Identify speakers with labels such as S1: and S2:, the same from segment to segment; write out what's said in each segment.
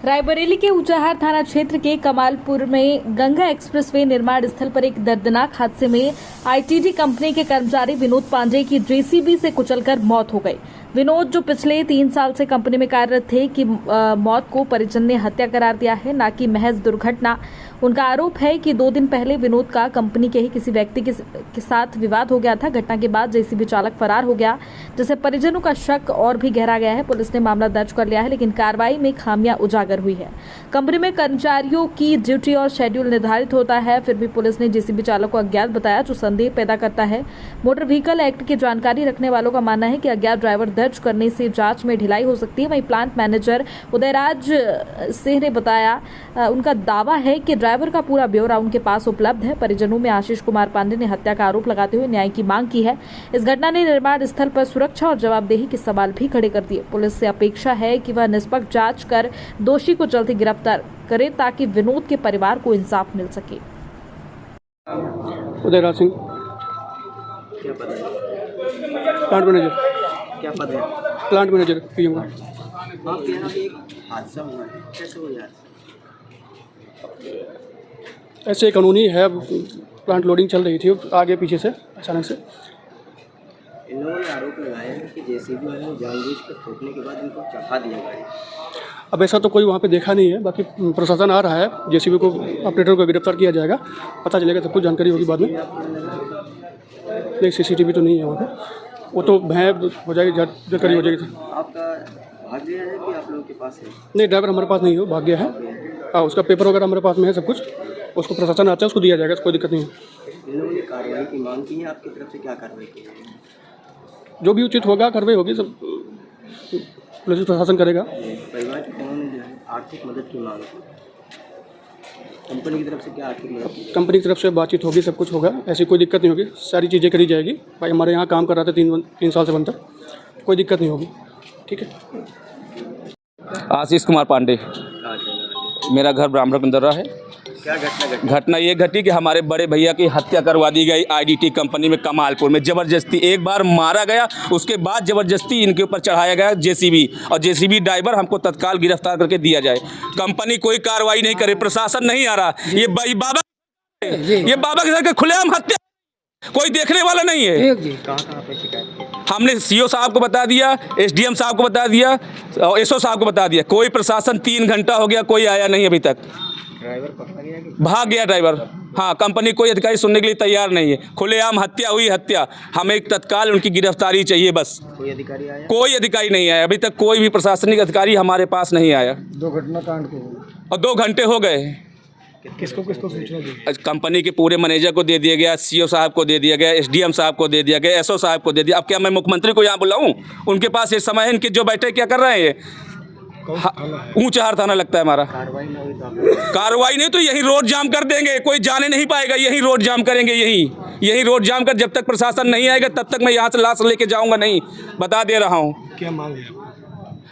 S1: रायबरेली के ऊंचाहार थाना क्षेत्र के कमालपुर में गंगा एक्सप्रेसवे निर्माण स्थल पर एक दर्दनाक हादसे में आईटीडी कंपनी के कर्मचारी विनोद पांडे की जेसीबी से कुचलकर मौत हो गई। विनोद, जो पिछले 3 साल से कंपनी में कार्यरत थे, की मौत को परिजन ने हत्या करार दिया है, न कि महज दुर्घटना। उनका आरोप है कि 2 दिन पहले विनोद का कंपनी के ही किसी व्यक्ति के साथ विवाद हो गया था। घटना के बाद जेसीबी चालक फरार हो गया, जिससे परिजनों का शक और भी गहरा गया है। पुलिस ने मामला दर्ज कर लिया है, लेकिन कार्रवाई में खामियां उजागर हुई है। कंपनी में कर्मचारियों की ड्यूटी और शेड्यूल निर्धारित होता है, फिर भी पुलिस ने जेसीबी चालक को अज्ञात बताया, जो संदेह पैदा करता है। मोटर व्हीकल एक्ट की जानकारी रखने वालों का मानना है कि अज्ञात ड्राइवर दर्ज करने से जांच में ढिलाई हो सकती है। वहीं प्लांट मैनेजर उदयराज सिंह ने बताया, उनका दावा है कि ड्राइवर का पूरा ब्यौरा उनके पास उपलब्ध है। परिजनों में आशीष कुमार पांडे ने हत्या का आरोप लगाते हुए न्याय की मांग की है। इस घटना ने निर्माण स्थल पर सुरक्षा और जवाबदेही के सवाल भी खड़े कर दिए। पुलिस से अपेक्षा है कि वह निष्पक्ष जांच कर दोषी को जल्द ही गिरफ्तार करे, ताकि विनोद के परिवार को इंसाफ मिल सके।
S2: उदयराज सिंह,
S3: क्या पद है?
S2: Plant manager.
S3: क्या पद है?
S2: प्लांट मैनेजर पीएम का।
S3: आपके यहाँ एक हादसा हुआ है, कैसे हुआ यार?
S2: ऐसे कानूनी है, प्लांट लोडिंग चल रही थी, आगे पीछे से अचानक से।
S3: इन लोगों ने आरोप लगाया है कि जेसीबी वाले ने जानबूझकर ठोकने के बाद इनको चढ़ा दिया गाड़ी।
S2: अब ऐसा तो कोई वहाँ पे देखा नहीं है, बाकी प्रशासन आ रहा है, जेसीबी को ऑपरेटर को गिरफ्तार किया जाएगा, पता चलेगा, सब कुछ जानकारी होगी बाद में। नहीं, सीसीटीवी तो नहीं है वहाँ पे, वो तो भय हो जाएगी, जानकारी हो जाएगी।
S3: आपका भाग गया है कि आप लोगों के पास है?
S2: नहीं, ड्राइवर हमारे पास नहीं हो, भाग गया है। हाँ, उसका पेपर वगैरह हमारे पास में है, सब कुछ। उसको प्रशासन आता है, उसको दिया जाएगा, कोई दिक्कत नहीं है।
S3: इन लोगों ने कार्रवाई की मांग की है, आपकी तरफ से क्या कार्रवाई की है?
S2: जो भी उचित होगा कार्रवाई होगी, सब पुलिस प्रशासन करेगा।
S3: परिवार के उन्होंने जो है आर्थिक मदद की मांग की, कंपनी की तरफ से क्या आर्थिक मदद की?
S2: कंपनी की तरफ से बातचीत होगी, सब कुछ होगा, ऐसी कोई दिक्कत नहीं होगी, सारी चीज़ें करी जाएगी। भाई हमारे यहाँ काम कर रहा था 3 साल से बनता, कोई दिक्कत नहीं होगी। ठीक है।
S4: आशीष कुमार पांडे, मेरा घर ब्राह्मण कंदरा है।
S3: क्या
S4: घटना ये घटी कि हमारे बड़े भैया की हत्या करवा दी गई आईडीटी कंपनी में कमालपुर में, ज़बरदस्ती। एक बार मारा गया, उसके बाद ज़बरदस्ती इनके ऊपर चढ़ाया गया जेसीबी, और जेसीबी ड्राइवर हमको तत्काल गिरफ्तार करके दिया जाए। कंपनी कोई कार्रवाई नहीं करे, प्रशासन नहीं आ रहा। ये बाबा के घर खुलेआम हत्या, कोई देखने वाला नहीं है।
S3: कहाँ पे शिकायत?
S4: हमने सीओ साहब को बता दिया, एसडीएम साहब को बता दिया, और एसओ साहब को बता दिया। कोई प्रशासन 3 घंटा हो गया, कोई आया नहीं अभी तक।
S3: ड्राइवर पकड़ा गया कि
S4: भाग गया ड्राइवर। हाँ, कंपनी कोई अधिकारी सुनने के लिए तैयार नहीं है। खुलेआम हत्या हुई, हत्या। हमें तत्काल उनकी गिरफ्तारी चाहिए, बस।
S3: कोई अधिकारी आया?
S4: कोई अधिकारी नहीं आया अभी तक, कोई भी प्रशासनिक अधिकारी हमारे पास नहीं आया।
S2: 2 घटना कांड को
S4: और 2 घंटे हो गए।
S2: किसको सूचना दी?
S4: कंपनी के पूरे मैनेजर को दे दिया गया, सीओ साहब को दे दिया गया, एसडीएम साहब को दे दिया गया, एसओ साहब को दे दिया। अब क्या मैं मुख्यमंत्री को यहाँ बुलाऊं? उनके पास ये समय है, इनके जो बैठे क्या कर रहे हैं ये? ऊंचाहार थाना लगता है हमारा।
S3: कार्रवाई नहीं हुई तो आप
S4: कार्रवाई नहीं तो यही रोड जाम कर देंगे, कोई जाने नहीं पाएगा, यही रोड जाम करेंगे। यही रोड जाम कर, जब तक प्रशासन नहीं आएगा तब तक मैं यहाँ से लाश लेके जाऊंगा नहीं, बता दे रहा हूँ।
S2: क्या मांग है?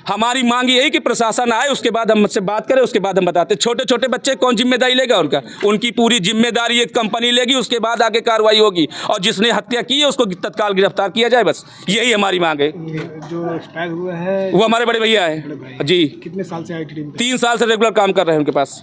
S4: हमारी मांग यही कि प्रशासन आए, उसके बाद हम मुझसे बात करें, उसके बाद हम बताते। छोटे छोटे बच्चे कौन जिम्मेदारी लेगा उनका? उनकी पूरी जिम्मेदारी एक कंपनी लेगी, उसके बाद आगे कार्रवाई होगी, और जिसने हत्या की है उसको तत्काल गिरफ्तार किया जाए, बस यही हमारी मांग है।
S2: जो एक्सपायर हुआ है
S4: वो हमारे बड़े भैया है जी।
S2: कितने साल से आईटीडी में?
S4: 3 साल से रेगुलर काम कर रहे हैं उनके पास।